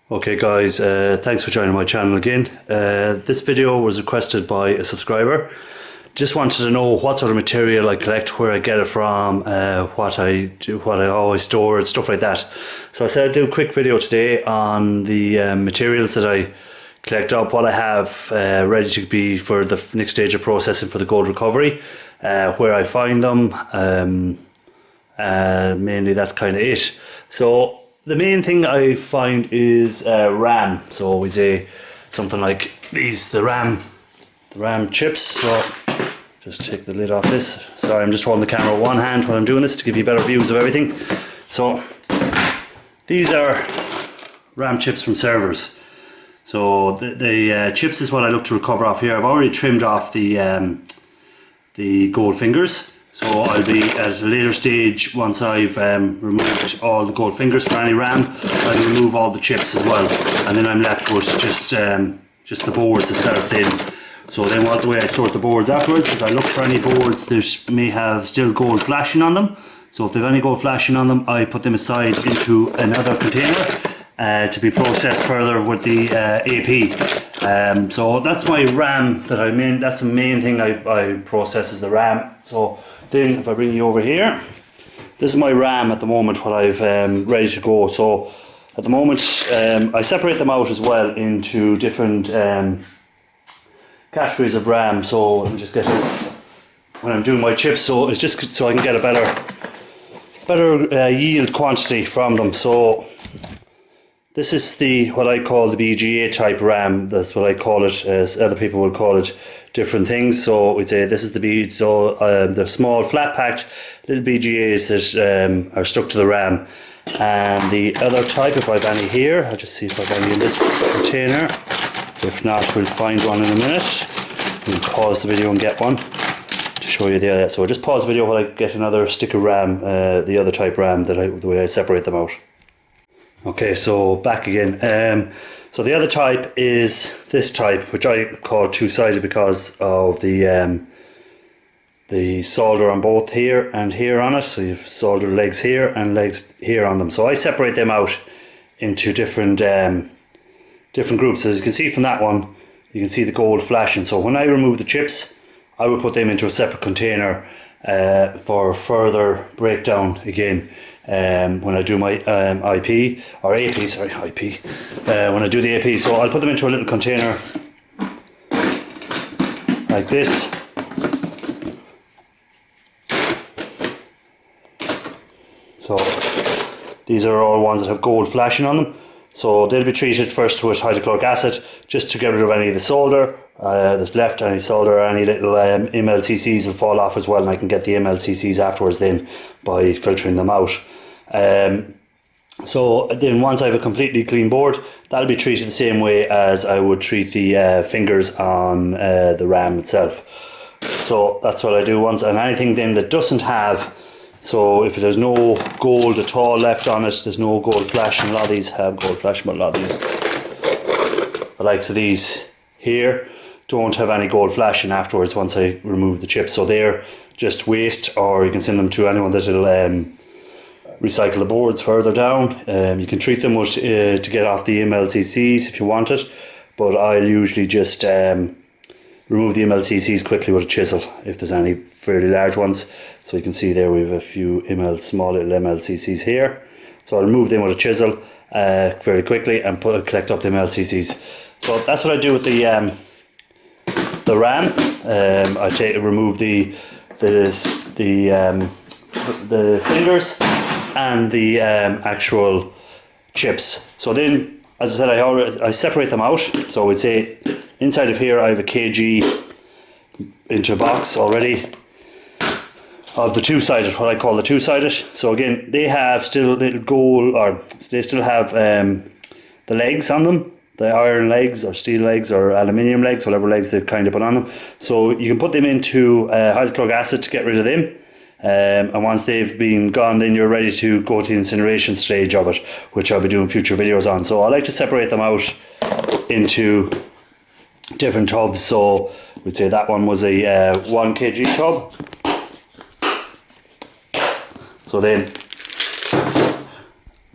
Okay guys, thanks for joining my channel again. This video was requested by a subscriber. Just wanted to know what sort of material I collect, where I get it from, what I do, what I always store, and stuff like that. So I said I'd do a quick video today on the materials that I collect up, what I have ready to be for the next stage of processing for the gold recovery, where I find them, mainly that's kind of it. So the main thing I find is RAM. So we say something like these, the RAM chips. So just take the lid off this. Sorry, I'm just holding the camera with one hand while I'm doing this to give you better views of everything. So these are RAM chips from servers. So the chips is what I look to recover off here. I've already trimmed off the gold fingers. So I'll be at a later stage, once I've removed all the gold fingers for any RAM, I'll remove all the chips as well, and then I'm left with just the boards itself then. So then the way I sort the boards afterwards is I look for any boards that may have still gold flashing on them. So if they have any gold flashing on them, I put them aside into another container to be processed further with the AP. So that's my RAM that's the main thing I process is the RAM. So then if I bring you over here, this is my RAM at the moment, what I've ready to go. So at the moment I separate them out as well into different categories of RAM. So let me just get it when I'm doing my chips, so it's just so I can get a better yield quantity from them. So this is what I call the BGA type RAM. That's what I call it, as other people will call it different things. So we'd say this is the small flat packed little BGAs that are stuck to the RAM. And the other type, if I've any here, I'll just see if I've any in this container. If not, we'll find one in a minute. We'll pause the video and get one to show you the other. So I'll just pause the video while I get another stick of RAM, the other type RAM, the way I separate them out. Okay, so back again. So the other type is this type, which I call two-sided because of the solder on both here and here on it. So you've soldered legs here and legs here on them. So I separate them out into different groups. As you can see from that one, you can see the gold flashing. So when I remove the chips, I will put them into a separate container for further breakdown again. When I do my when I do the AP. So I'll put them into a little container like this. So these are all ones that have gold flashing on them. So they'll be treated first with hydrochloric acid just to get rid of any of the solder that's left, any solder, any little MLCCs will fall off as well, and I can get the MLCCs afterwards then by filtering them out. So then once I have a completely clean board, that'll be treated the same way as I would treat the fingers on the RAM itself. So that's what I do once. And anything then that doesn't have, so if there's no gold at all left on it, there's no gold flashing. A lot of these have gold flashing, but a lot of these, the likes of these here, don't have any gold flashing afterwards once I remove the chips. So they're just waste, or you can send them to anyone that will recycle the boards further down. You can treat them with to get off the MLCCs if you want it, but I'll usually just remove the MLCCs quickly with a chisel if there's any fairly large ones. So you can see there we have a few small little MLCCs here. So I'll remove them with a chisel very quickly and collect up the MLCCs. So that's what I do with the RAM. I remove the fingers and the actual chips. So then, as I said, I separate them out. So we'd say inside of here I have a kg into a box already of the two-sided, what I call the two-sided. So again, they have still little gold, or they still have the legs on them, the iron legs or steel legs or aluminium legs, whatever legs they kind of put on them. So you can put them into hydrochloric acid to get rid of them. And once they've been gone, then you're ready to go to the incineration stage of it, which I'll be doing future videos on. So I like to separate them out into different tubs. So we'd say that one was a 1 kg tub. So then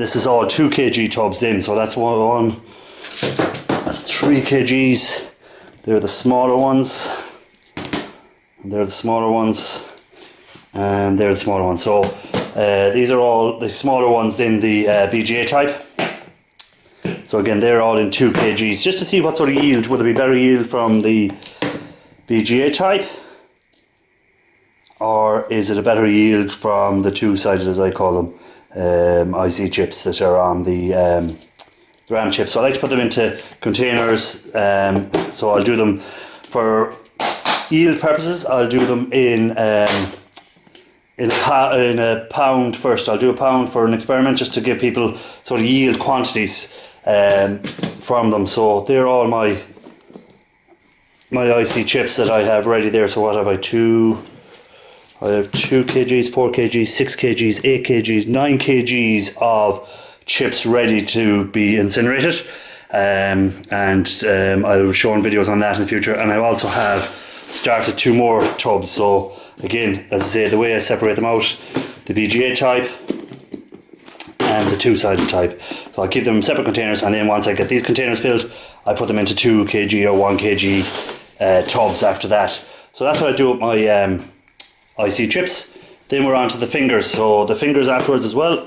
this is all 2 kg tubs in, so that's one, that's 3 kgs. They're the smaller ones, and they're the smaller ones, and they're the smaller ones. So these are all the smaller ones in the BGA type. So again, they're all in 2 kgs, just to see what sort of yield, would there be better yield from the BGA type, or is it a better yield from the two-sided, as I call them, IC chips that are on the RAM chips. So I like to put them into containers. So I'll do them for yield purposes. I'll do them in a pound first. I'll do a pound for an experiment, just to give people sort of yield quantities from them. So they're all my IC chips that I have ready there. So what have I? I have 2 kgs, 4 kgs, 6 kgs, 8 kgs, 9 kgs of chips ready to be incinerated. I'll show on videos on that in the future. And I also have started 2 more tubs. So again, as I say, the way I separate them out, the BGA type and the two-sided type. So I'll keep them in separate containers, and then once I get these containers filled, I put them into 2 kg or 1 kg tubs after that. So that's what I do with my IC chips. Then we're on to the fingers. So the fingers afterwards as well.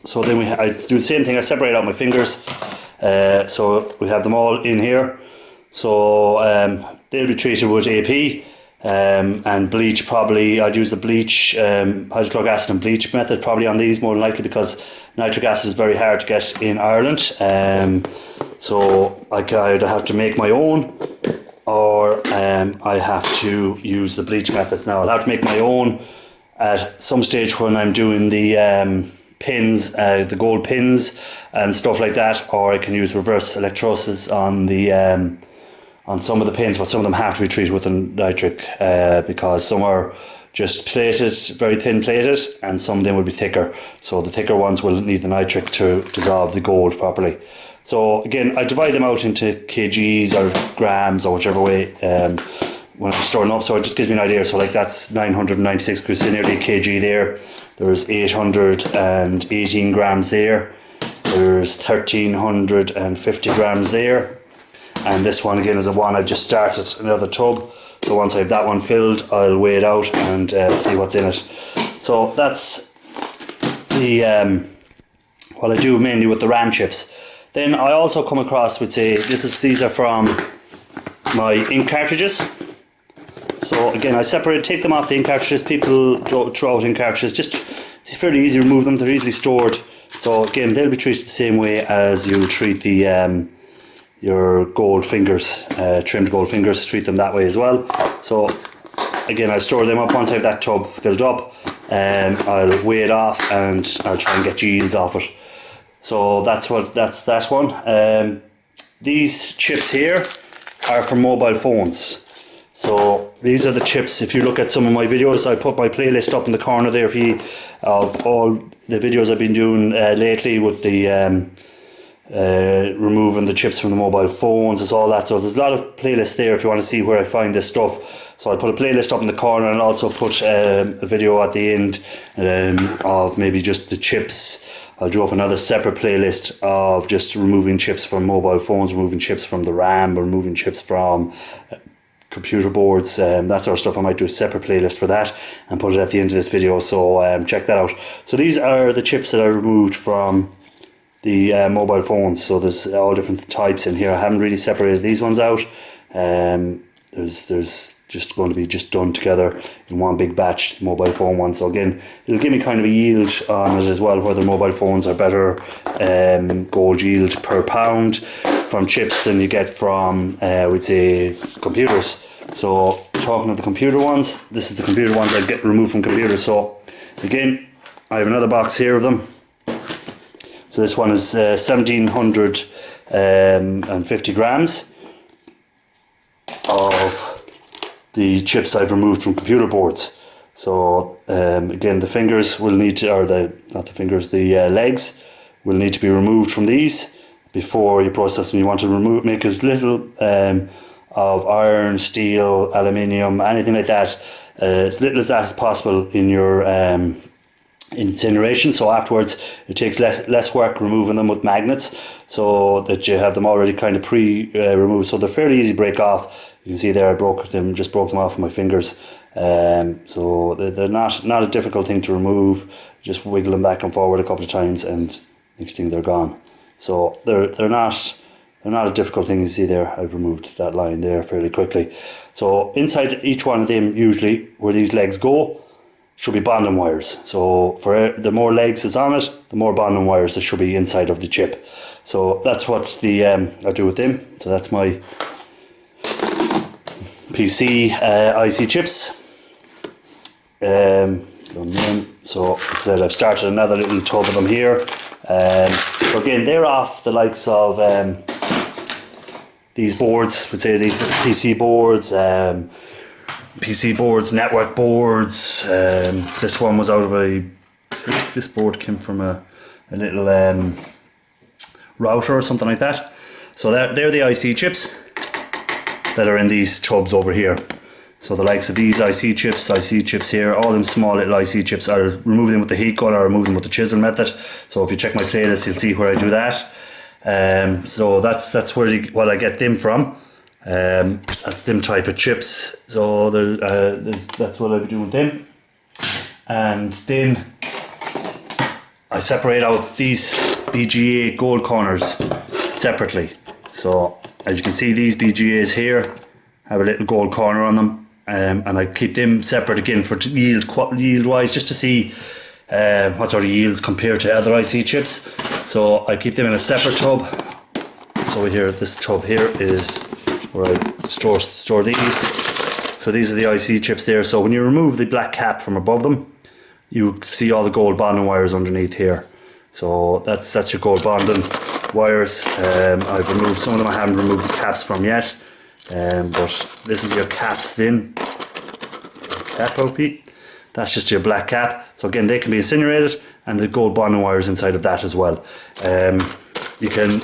So then I do the same thing. I separate out my fingers. So we have them all in here. So they'll be treated with AP and bleach. Probably I'd use the bleach, hydrochloric acid and bleach method probably on these, more than likely, because nitric acid is very hard to get in Ireland. So I'd have to make my own, or I have to use the bleach method. Now I'll have to make my own at some stage when I'm doing the pins, the gold pins and stuff like that, or I can use reverse electrolysis on the on some of the pins, but some of them have to be treated with a nitric because some are just plated, very thin plated, and some of them will be thicker. So the thicker ones will need the nitric to dissolve the gold properly. So again, I divide them out into kgs or grams or whichever way when I'm storing them up. So it just gives me an idea. So like that's 996 grams, nearly a kg there. There's 818 grams there. There's 1350 grams there. And this one again is the one I've just started, another tub. So once I have that one filled, I'll weigh it out and see what's in it. So that's the what I do mainly with the RAM chips. Then I also come across with, say, these are from my ink cartridges. So again, I take them off the ink cartridges. People throw out ink cartridges. It's fairly easy to remove them. They're easily stored. So again, they'll be treated the same way as you treat the your gold fingers, trimmed gold fingers. Treat them that way as well. So again, I'll store them up once I have that tub filled up. I'll weigh it off and I'll try and get yields off it. So that's that one. These chips here are for mobile phones. So these are the chips. If you look at some of my videos, I put my playlist up in the corner there for you of all the videos I've been doing lately with the removing the chips from the mobile phones. It's all that. So there's a lot of playlists there if you want to see where I find this stuff. So I put a playlist up in the corner, and also put a video at the end of maybe just the chips. I'll do up another separate playlist of just removing chips from mobile phones, removing chips from the RAM, or removing chips from computer boards, that sort of stuff. I might do a separate playlist for that and put it at the end of this video. So check that out. So these are the chips that I removed from the mobile phones. So there's all different types in here. I haven't really separated these ones out. There's just going to be just done together in one big batch, the mobile phone one. So again, it'll give me kind of a yield on it as well, whether mobile phones are better gold yield per pound from chips than you get from we'd say computers. So talking of the computer ones, this is the computer ones I get removed from computers. So again, I have another box here of them. So this one is 1750 grams of the chips I've removed from computer boards. So again, the fingers will need to, or the legs will need to be removed from these before you process them. You want to make as little of iron, steel, aluminium, anything like that, as little as that as possible in your incineration. So afterwards it takes less work removing them with magnets, so that you have them already kind of removed, so they're fairly easy to break off. You can see there I just broke them off with my fingers. So they're not a difficult thing to remove. Just wiggle them back and forward a couple of times and next thing they're gone. So they're not a difficult thing. You see there I've removed that line there fairly quickly. So inside each one of them, usually where these legs go, should be bonding wires. So for the more legs that's on it, the more bonding wires there should be inside of the chip. So that's what I do with them. So that's my PC IC chips. So as I said, I've started another little tub of them here. So again, they're off the likes of these boards, would say these PC boards, network boards. This one was out of this board came from a little router or something like that. So they're the IC chips that are in these tubs over here. So the likes of these IC chips here, all them small little IC chips, I remove them with the heat gun or remove them with the chisel method. So if you check my playlist, you'll see where I do that. So that's what I get them from. That's them type of chips. So that's what I'll be doing with them. And then I separate out these BGA gold corners separately. So as you can see, these BGAs here have a little gold corner on them. And I keep them separate again for yield wise, just to see what sort of yields compared to other IC chips. So I keep them in a separate tub. So here, this tub here is where I store these. So these are the IC chips there. So when you remove the black cap from above them, you see all the gold bonding wires underneath here. So that's your gold bonding wires. I've removed some of them. I haven't removed the caps from yet. But this is your caps then. Cap OP. That's just your black cap. So again, they can be incinerated, and the gold bonding wires inside of that as well. You can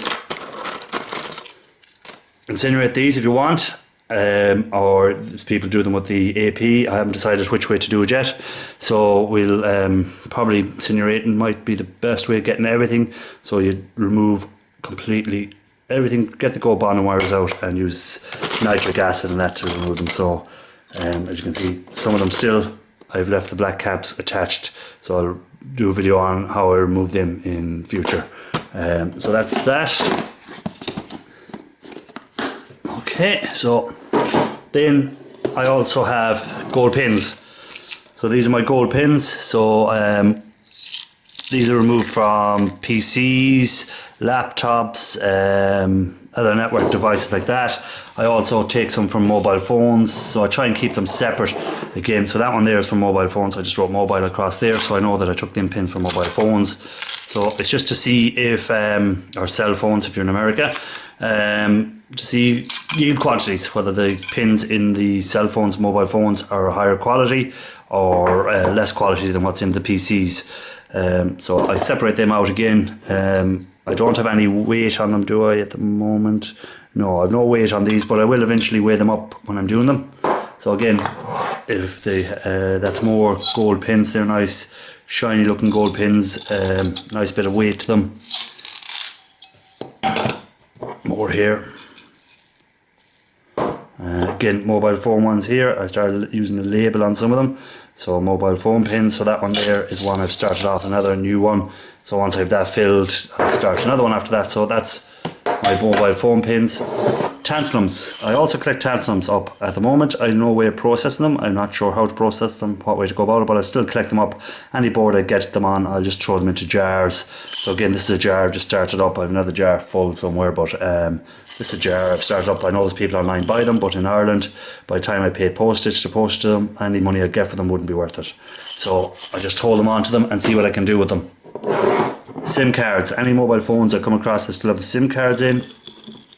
incinerate these if you want, or people do them with the AP. I haven't decided which way to do it yet. So we'll probably incinerating might be the best way of getting everything. So you remove completely everything, get the gold bonding wires out, and use nitric acid and that to remove them. So as you can see, some of them still, I've left the black caps attached, so I'll do a video on how I remove them in future. So that's that. Okay, so then I also have gold pins. So these are my gold pins. So these are removed from PCs, laptops, other network devices like that. I also take some from mobile phones, so I try and keep them separate again. So that one there is from mobile phones. I just wrote mobile across there, so I know that I took them pins from mobile phones. So it's just to see if, or cell phones if you're in America, to see yield quantities, whether the pins in the cell phones, mobile phones are higher quality or less quality than what's in the PCs. So I separate them out again. I don't have any weight on them, do I, at the moment? No, I have no weight on these, but I will eventually weigh them up when I'm doing them. So again, if they that's more gold pins, they're nice shiny looking gold pins, nice bit of weight to them. More here. Again, mobile phone ones here. I started using a label on some of them. So mobile phone pins, so that one there is one I've started off, another new one. So once I have that filled, I'll start another one after that. So that's my mobile phone pins. Tantalums. I also collect tantalums up at the moment. I have no way of processing them. I'm not sure how to process them, what way to go about it, but I still collect them up. Any board I get them on, I'll just throw them into jars. So again, this is a jar I've just started up. I have another jar full somewhere, but this is a jar I've started up. I know there's people online buy them, but in Ireland, by the time I paid postage to post to them, any money I get for them wouldn't be worth it. So I just hold them onto them and see what I can do with them. SIM cards. Any mobile phones I come across that still have the SIM cards in,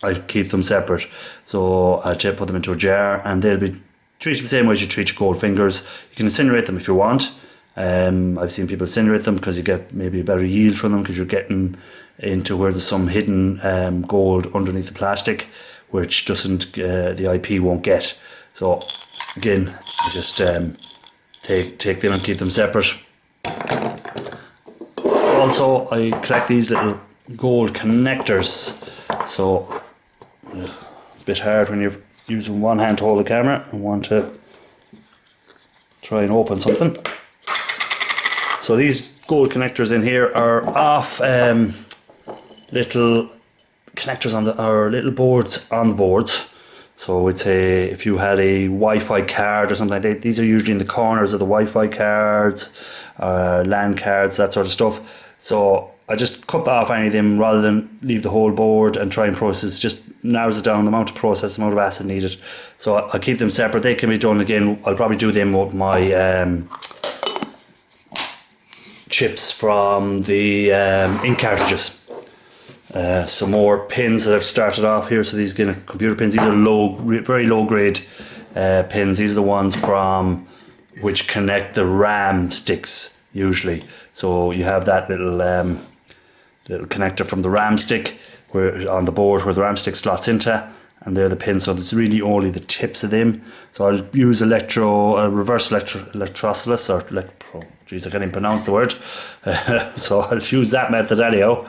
I keep them separate. So I put them into a jar, and they'll be treated the same way as you treat your gold fingers. You can incinerate them if you want. I've seen people incinerate them because you get maybe a better yield from them, because you're getting into where there's some hidden gold underneath the plastic, which doesn't the IP won't get. So again, I just take them and keep them separate. also I collect these little gold connectors. So it's a bit hard when you're using one hand to hold the camera and want to try and open something. So these gold connectors in here are off little connectors on or little boards on the boards. So it's if you had a Wi-Fi card or something like that, these are usually in the corners of the Wi-Fi cards, LAN cards, that sort of stuff. So I just cut off any of them rather than leave the whole board and try and process. Just narrows it down the amount of process, the amount of acid needed. So I'll keep them separate. They can be done again. I'll probably do them with my chips from the ink cartridges. Some more pins that I've started off here. So these kind of computer pins, these are very low grade pins. These are the ones from which connect the RAM sticks usually. So you have that little little connector from the RAM stick where on the board where the RAM stick slots into, and they're the pins. So it's really only the tips of them. So I'll use reverse electrolysis or geez, I can't even pronounce the word. So I'll use that method anyhow.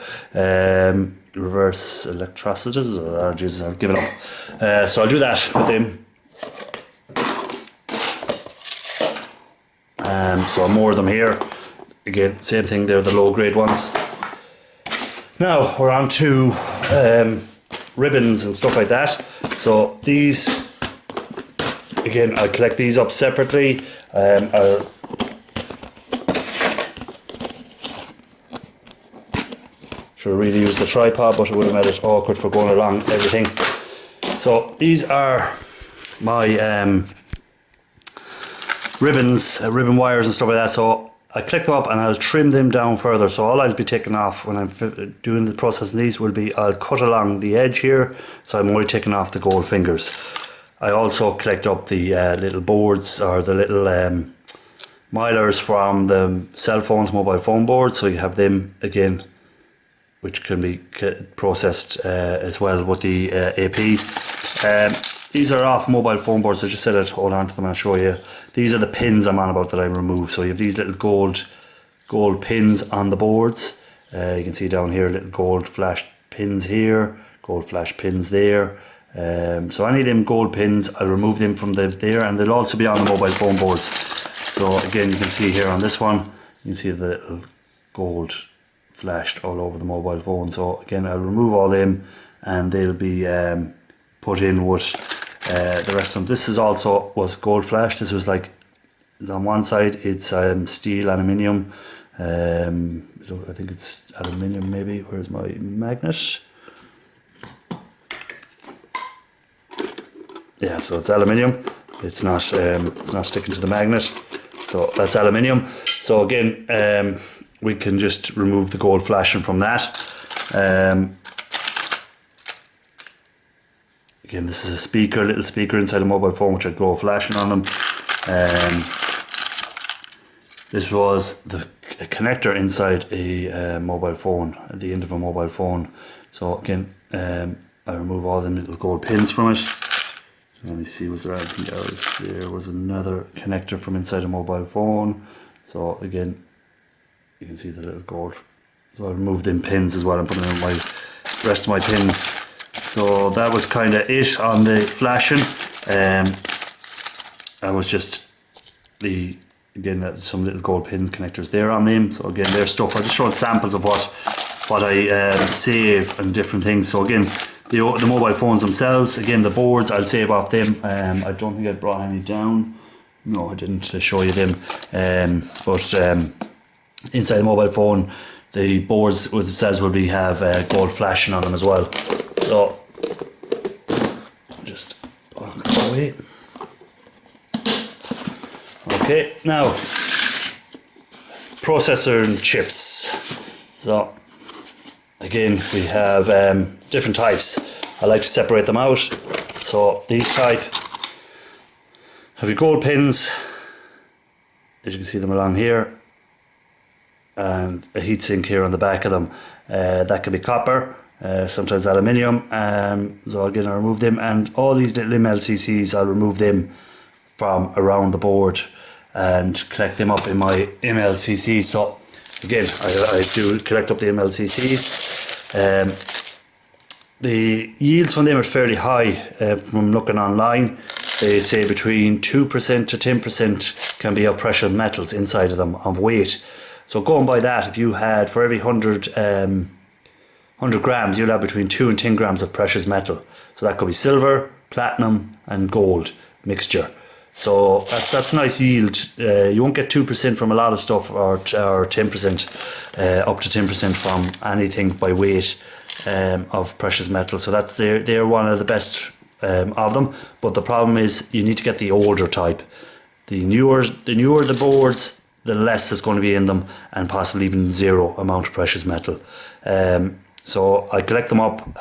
Reverse electrolysis. Oh, Jesus, I've given up. So I'll do that with them. So more of them here. Again, same thing. They're the low grade ones. Now we're on to ribbons and stuff like that. So these, again, I'll collect these up separately. I'll should have really used the tripod, but it would have made it awkward for going along everything. So these are my ribbons, ribbon wires and stuff like that. So I collect them up and I'll trim them down further. So all I'll be taking off when I'm doing the process in these will be, I'll cut along the edge here. So I'm only taking off the gold fingers. I also collect up the little boards or the little milers from the cell phones, mobile phone boards. So you have them again, which can be processed as well with the AP. These are off mobile phone boards. I just said I'd hold on to them and I'll show you. These are the pins I'm on about that I removed. So you have these little gold pins on the boards. You can see down here little gold flash pins here, gold flash pins there. So any of them gold pins, I'll remove them from there, and they'll also be on the mobile phone boards. So again, you can see here on this one, you can see the little gold flashed all over the mobile phone. So again, I'll remove all them and they'll be put in with the rest of them. This was gold flash. This was like, on one side it's steel, aluminium. I think it's aluminium maybe. Where's my magnet? Yeah, so it's aluminium. It's not sticking to the magnet. So that's aluminium. So again, we can just remove the gold flashing from that. Again, this is a little speaker inside a mobile phone which had gold flashing on them. This was a connector inside a mobile phone, at the end of a mobile phone. So again, I remove all the little gold pins from it. Let me see, was there anything else? There was another connector from inside a mobile phone. So again, you can see the little gold. So I removed them pins as well and put them in my rest of my pins. So that was kind of it on the flashing. That was just again, some little gold pin connectors there on them. So again, there's stuff. I just showed samples of what I save and different things. So again, the mobile phones themselves, again the boards, I'll save off them. I don't think I brought any down. No, I didn't show you them. But inside the mobile phone, the boards themselves will have gold flashing on them as well. So just walk that away. Okay, now processor and chips. So again, we have different types. I like to separate them out. So these type have your gold pins, as you can see them along here, and a heatsink here on the back of them. That can be copper, sometimes aluminium. So again, I remove them, and all these little MLCCs, I'll remove them from around the board and collect them up in my MLCC. So again, I do collect up the MLCCs. The yields from them are fairly high from looking online. They say between 2% to 10% can be of precious metals inside of them of weight. So going by that, if you had for every 100 grams, you'll have between 2 and 10 grams of precious metal. So that could be silver, platinum and gold mixture. So that's a nice yield. You won't get 2% from a lot of stuff, or 10%, up to 10% from anything by weight of precious metal. So that's they're one of the best of them. But the problem is you need to get the older type. The newer the boards, the less is going to be in them, and possibly even zero amount of precious metal. So I collect them up.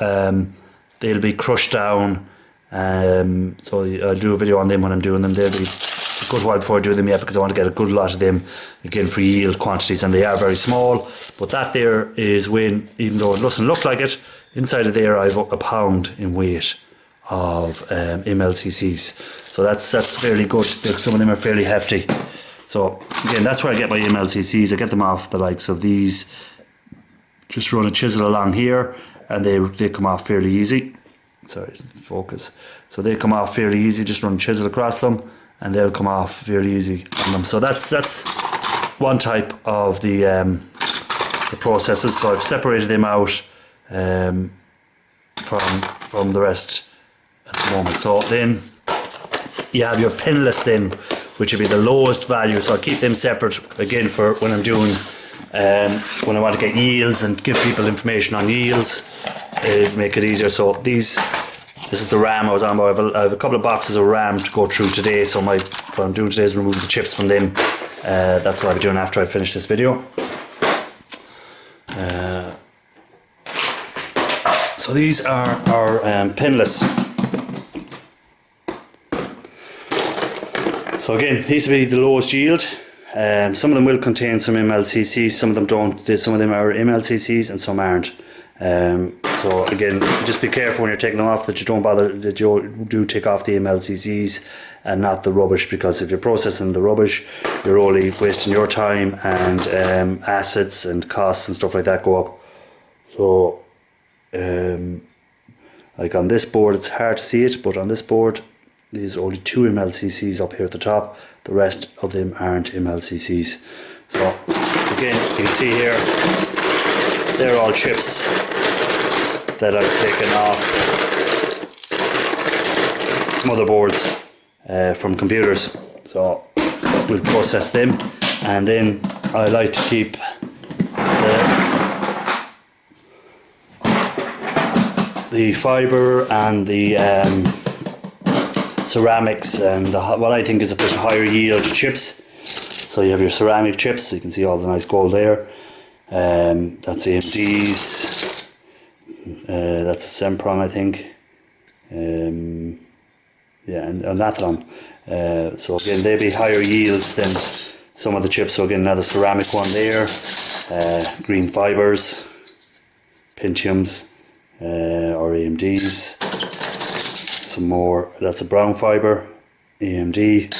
They'll be crushed down. So I'll do a video on them when I'm doing them. They'll be a good while before I do them yet, because I want to get a good lot of them again for yield quantities, and they are very small. But that there is when, even though it doesn't look like it, inside of there I've a pound in weight of MLCCs. So that's fairly good. Some of them are fairly hefty. So again, that's where I get my MLCCs. I get them off the likes of these. Just run a chisel along here, and they come off fairly easy. Sorry, focus. So they come off fairly easy. Just run a chisel across them, and they'll come off fairly easy on them. So that's one type of the processes. So I've separated them out from the rest at the moment. So then you have your pinless then, which would be the lowest value. So I'll keep them separate again for when I'm doing when I want to get yields and give people information on yields, make it easier. So this is the RAM I was on about. I have a couple of boxes of RAM to go through today. So what I'm doing today is remove the chips from them. That's what I'll be doing after I finish this video. So these are our pinless. So again, these will be the lowest yield. Some of them will contain some MLCCs, some of them don't. Some of them are MLCCs and some aren't. So again, just be careful when you're taking them off that you don't bother, that you do take off the MLCCs and not the rubbish, because if you're processing the rubbish, you're only wasting your time, and assets and costs and stuff like that go up. So like on this board, it's hard to see it, but on this board there's only 2 MLCCs up here at the top. The rest of them aren't MLCCs. So again, you can see here, they're all chips that I've taken off motherboards from computers. So we'll process them, and then I like to keep the fibre and the ceramics and what I think is a bit higher yield chips. So you have your ceramic chips, so you can see all the nice gold there. That's AMD's, that's a Sempron, I think. Yeah, and Nathlon. So again, they'd be higher yields than some of the chips. So again, another ceramic one there. Green fibers, Pentiums, or AMD's. Some more, that's a brown fiber, AMD.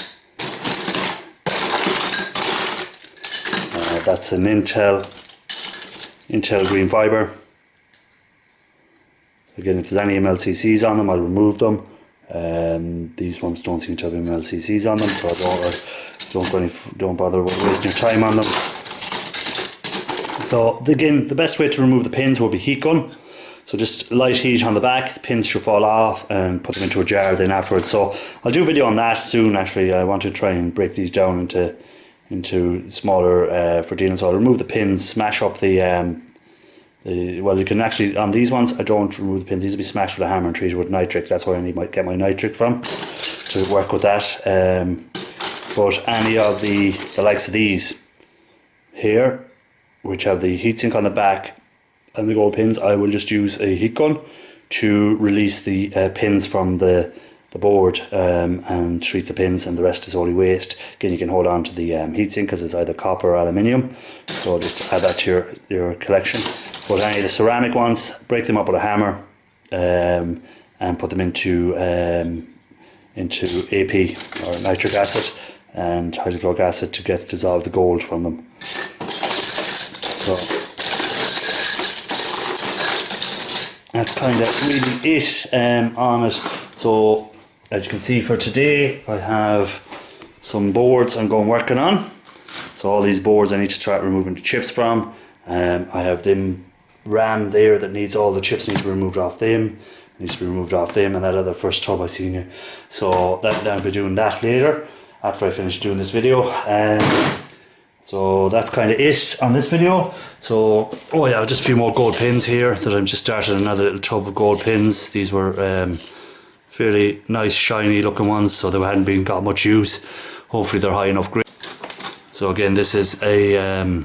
That's an Intel green fiber. Again, if there's any MLCCs on them, I'll remove them. These ones don't seem to have MLCCs on them, so don't bother wasting your time on them. So again, the best way to remove the pins will be heat gun. So just light heat on the back, the pins should fall off, and put them into a jar then afterwards. So I'll do a video on that soon. Actually, I want to try and break these down into smaller for dealing. So I'll remove the pins, smash up well, you can actually, on these ones, I don't remove the pins. These will be smashed with a hammer and treated with nitric. That's where I get my nitric from, to work with that. But any of the likes of these here, which have the heatsink on the back and the gold pins, I will just use a heat gun to release the pins from the board and treat the pins, and the rest is only waste. Again, you can hold on to the heatsink because it's either copper or aluminium, so just add that to your collection. But any of the ceramic ones, break them up with a hammer and put them into AP or nitric acid and hydrochloric acid to dissolve the gold from them. So that's kind of really it on it. So as you can see, for today I have some boards I'm going working on. So all these boards I need to start removing the chips from. I have them RAM there that needs all the chips need to be removed off them. Needs to be removed off them, and that other first tub I seen you. So I'll be doing that later after I finish doing this video. So that's kind of it on this video. So oh yeah, just a few more gold pins here that I'm just started another little tub of gold pins. These were fairly nice shiny looking ones, so they hadn't been got much use. Hopefully they're high enough grade. So again, this is a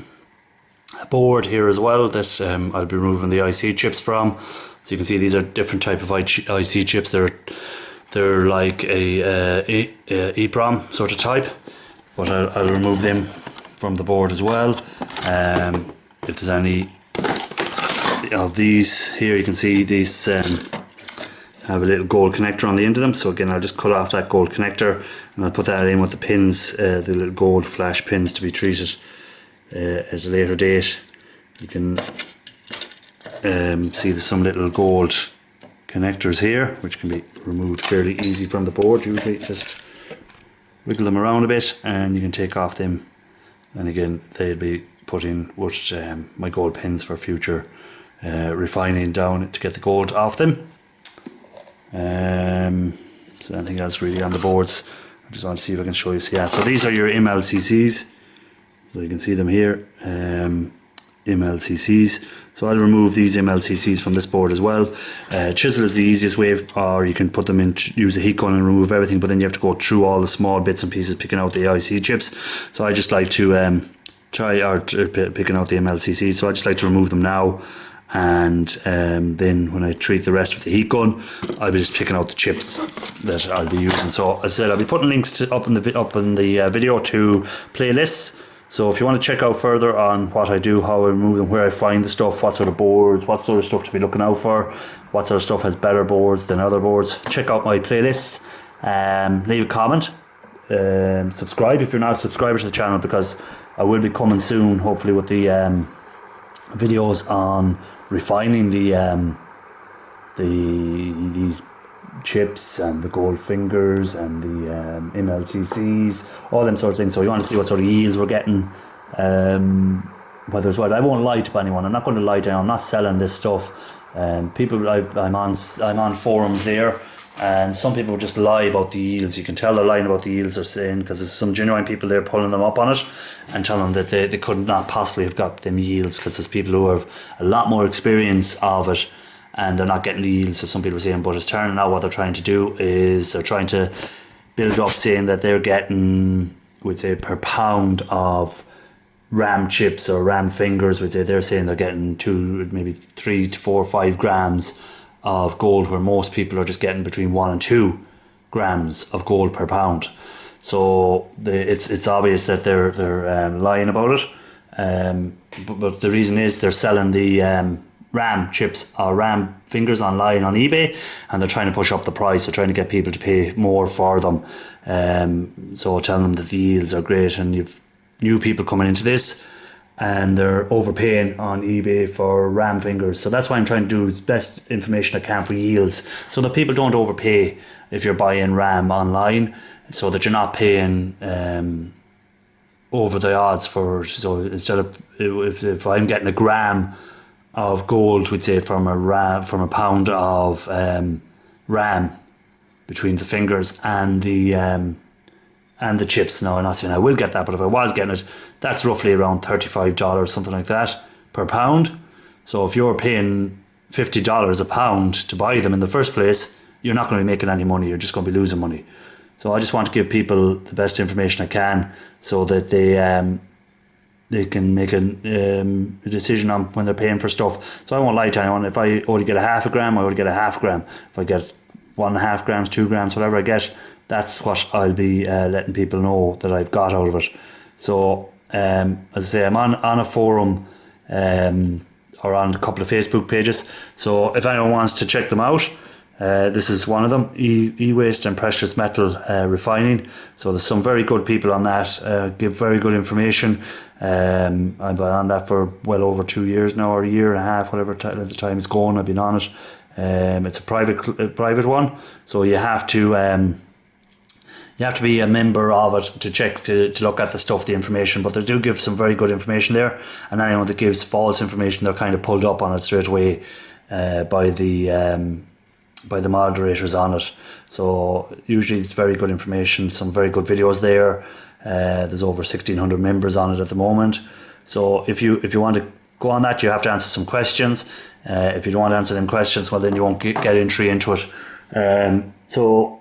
board here as well that I'll be removing the IC chips from. So you can see these are different type of IC chips. They're like a EEPROM sort of type, but I'll remove them from the board as well. If there's any of these here, you can see these have a little gold connector on the end of them. So again, I'll just cut off that gold connector and I'll put that in with the pins, the little gold flash pins to be treated at a later date. You can see there's some little gold connectors here which can be removed fairly easy from the board. Usually just wiggle them around a bit and you can take off them, and again they'll be put in with my gold pins for future refining down to get the gold off them. So anything else really on the boards, I just want to see if I can show you. So yeah, so these are your MLCCs, so you can see them here, MLCCs. So I'll remove these MLCCs from this board as well. Chisel is the easiest way, or you can put them in, use a heat gun and remove everything, but then you have to go through all the small bits and pieces picking out the IC chips. So I just like to picking out the MLCCs, so I just like to remove them now, and then when I treat the rest with the heat gun, I'll be just picking out the chips that I'll be using. So as I said, I'll be putting links up in the video to playlists. So if you want to check out further on what I do, how I remove them, where I find the stuff, what sort of boards, what sort of stuff to be looking out for, what sort of stuff has better boards than other boards, check out my playlists. Leave a comment, subscribe if you're not a subscriber to the channel, because I will be coming soon, hopefully, with the videos on refining the chips and the gold fingers and the MLCCs, all them sort of things. So you want to see what sort of yields we're getting, whether it's what. I won't lie to anyone. I'm not going to lie to anyone. I'm not selling this stuff. People, I'm on forums there, and some people just lie about the yields. You can tell they're lying about the yields they're saying, because there's some genuine people there pulling them up on it and telling them that they could not possibly have got them yields, because there's people who have a lot more experience of it and they're not getting the yields that some people are saying. But it's turning out what they're trying to do is they're trying to build up, saying that they're getting, we'd say, per pound of RAM chips or RAM fingers, we'd say they're saying they're getting 2, maybe 3 to 4 or 5 grams of gold, where most people are just getting between 1 and 2 grams of gold per pound. So it's obvious that they're lying about it. But the reason is they're selling the RAM chips or RAM fingers online on eBay, and they're trying to push up the price. They're trying to get people to pay more for them. So telling them that the yields are great, and you've new people coming into this and they're overpaying on eBay for RAM fingers. So that's why I'm trying to do the best information I can for yields, so that people don't overpay if you're buying RAM online, so that you're not paying over the odds for. So instead of, if I'm getting a gram of gold, we'd say from a pound of RAM between the fingers and the chips. Now, I'm not saying I will get that, but if I was getting it, that's roughly around $35, something like that, per pound. So if you're paying $50 a pound to buy them in the first place, you're not going to be making any money. You're just going to be losing money. So I just want to give people the best information I can, so that they can make a decision on when they're paying for stuff. So I won't lie to anyone. If I only get a half a gram, I only get a half gram. If I get 1.5 grams, 2 grams, whatever I get, that's what I'll be letting people know that I've got out of it. So as I say, I'm on a forum or on a couple of Facebook pages. So if anyone wants to check them out, This is one of them, e-waste and precious metal refining. So there's some very good people on that, give very good information. I've been on that for well over 2 years now, or a year and a half, whatever the time is going. I've been on it. It's a private one, so you have to be a member of it to check to look at the stuff, the information. But they do give some very good information there, and anyone that gives false information, they're kind of pulled up on it straight away by the moderators on it. So usually it's very good information, some very good videos there. There's over 1,600 members on it at the moment. So if you want to go on that, you have to answer some questions. If you don't want to answer them questions, well, then you won't get entry into it. So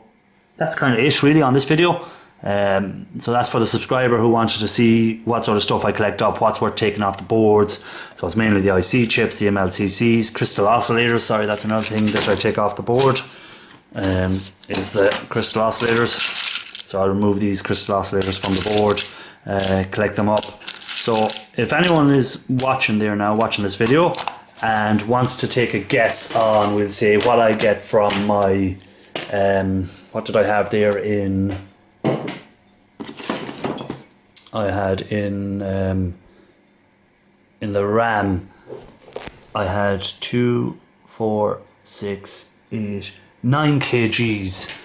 that's kind of it really on this video. So that's for the subscriber who wanted to see what sort of stuff I collect up, what's worth taking off the boards. So it's mainly the IC chips, the MLCCs, crystal oscillators. Sorry, that's another thing that I take off the board, is the crystal oscillators. So I'll remove these crystal oscillators from the board, collect them up. So if anyone is watching there now, watching this video, and wants to take a guess on, we'll say, what I get from my, what did I have there in, I had in the RAM, I had 2, 4, 6, 8, 9 kgs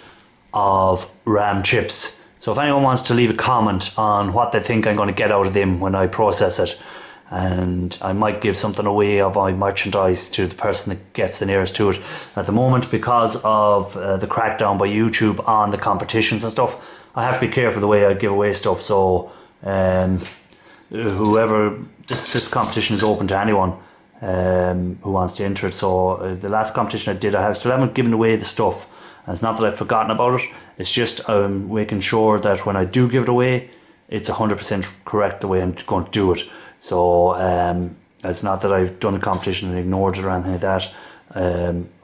of RAM chips. So if anyone wants to leave a comment on what they think I'm going to get out of them when I process it, and I might give something away of my merchandise to the person that gets the nearest to it. At the moment, because of the crackdown by YouTube on the competitions and stuff, I have to be careful the way I give away stuff. So whoever, this competition is open to anyone who wants to enter it. So the last competition I did, I still haven't given away the stuff. And it's not that I've forgotten about it, it's just making sure that when I do give it away, it's 100% correct the way I'm going to do it. So it's not that I've done a competition and ignored it or anything like that.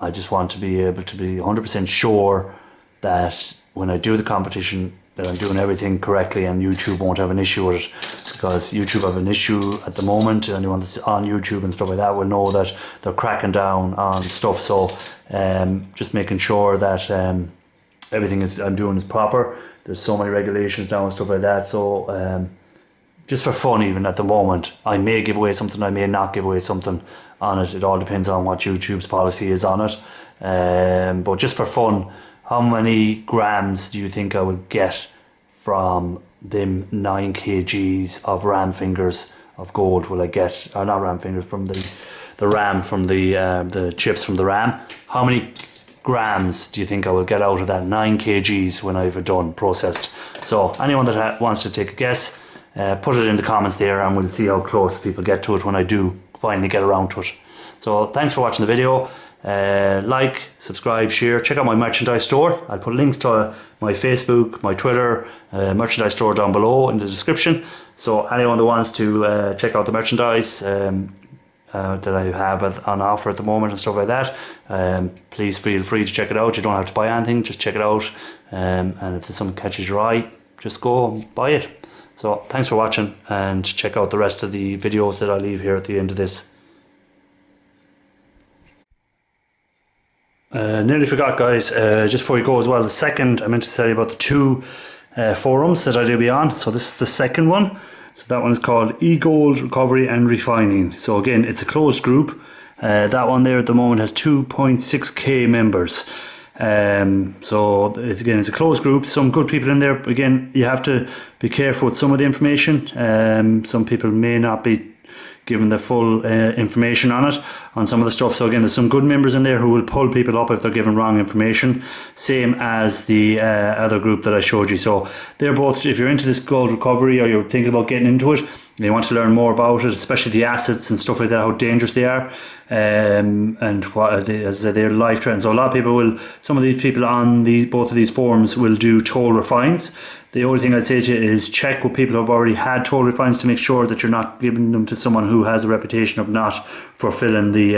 I just want to be able to be 100% sure that when I do the competition that I'm doing everything correctly, and YouTube won't have an issue with it, because YouTube have an issue at the moment. Anyone that's on YouTube and stuff like that will know that they're cracking down on stuff. So just making sure that everything I'm doing is proper. There's so many regulations now and stuff like that. So just for fun, even at the moment, I may give away something, I may not give away something on it. It all depends on what YouTube's policy is on it. But just for fun, how many grams do you think I would get from them 9 kgs of RAM fingers of gold? Will I get, or not RAM fingers, from the RAM, from the chips from the RAM? How many grams do you think I will get out of that 9 kgs when I've done processed? So anyone that wants to take a guess, put it in the comments there, and we'll see how close people get to it when I do finally get around to it. So thanks for watching the video. Like, subscribe, share, check out my merchandise store. I'll put links to my Facebook, my Twitter, merchandise store down below in the description. So anyone that wants to check out the merchandise that I have on offer at the moment and stuff like that, please feel free to check it out. You don't have to buy anything, just check it out, and if there's something catches your eye, just go and buy it. So thanks for watching, and check out the rest of the videos that I leave here at the end of this. Nearly forgot, guys, just before you go as well, the second, I meant to tell you about the 2 forums that I do be on. So this is the second one. So that one is called eGold Recovery and Refining. So again, it's a closed group. That one there at the moment has 2.6k members. So it's a closed group, some good people in there. Again, you have to be careful with some of the information. Some people may not be given the full information on it, on some of the stuff. So again, there's some good members in there who will pull people up if they're given wrong information, same as the other group that I showed you. So they're both, if you're into this gold recovery, or you're thinking about getting into it, and you want to learn more about it, especially the assets and stuff like that, how dangerous they are, and what as they're life threatening. So a lot of people will, some of these people on both of these forums will do toll refines. The only thing I'd say to you is check with people who have already had toll refines to make sure that you're not giving them to someone who has a reputation of not fulfilling the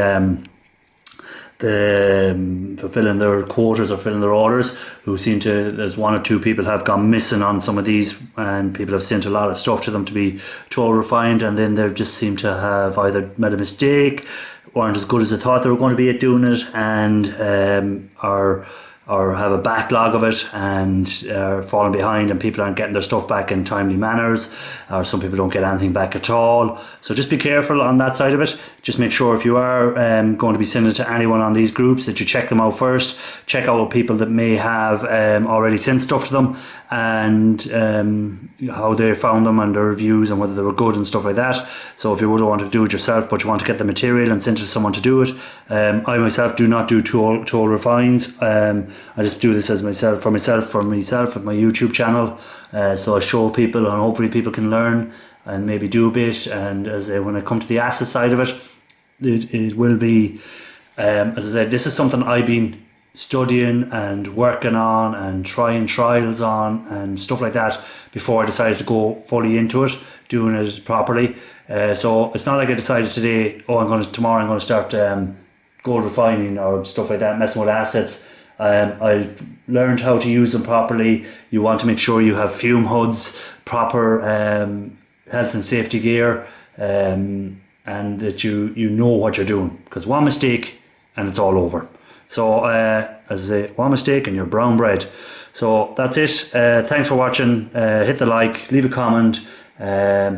fulfilling their quotas or filling their orders, who seem to, there's one or two people have gone missing on some of these, and people have sent a lot of stuff to them to be troll refined, and then they just seem to have either made a mistake, weren't as good as they thought they were going to be at doing it, and or have a backlog of it and are falling behind, and people aren't getting their stuff back in timely manners, or some people don't get anything back at all. So just be careful on that side of it. Just make sure if you are going to be sending it to anyone on these groups that you check them out first. Check out people that may have already sent stuff to them, and how they found them and their reviews and whether they were good and stuff like that. So if you would want to do it yourself but you want to get the material and send it to someone to do it, I myself do not do tool refines. I just do this as for myself at my YouTube channel. So I show people, and hopefully people can learn and maybe do a bit. And when I come to the asset side of it, it will be, as I said, this is something I've been studying and working on and trying trials on and stuff like that before I decided to go fully into it, doing it properly. So it's not like I decided today, tomorrow I'm going to start gold refining or stuff like that, messing with assets. I learned how to use them properly. You want to make sure you have fume hoods, proper health and safety gear, and that you know what you're doing, because one mistake and it's all over. So as I say, one mistake and you're brown bread. So that's it. Thanks for watching. Hit the like, leave a comment,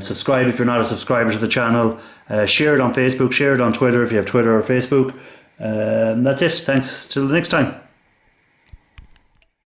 subscribe if you're not a subscriber to the channel, share it on Facebook, share it on Twitter if you have Twitter or Facebook. That's it. Thanks till the next time.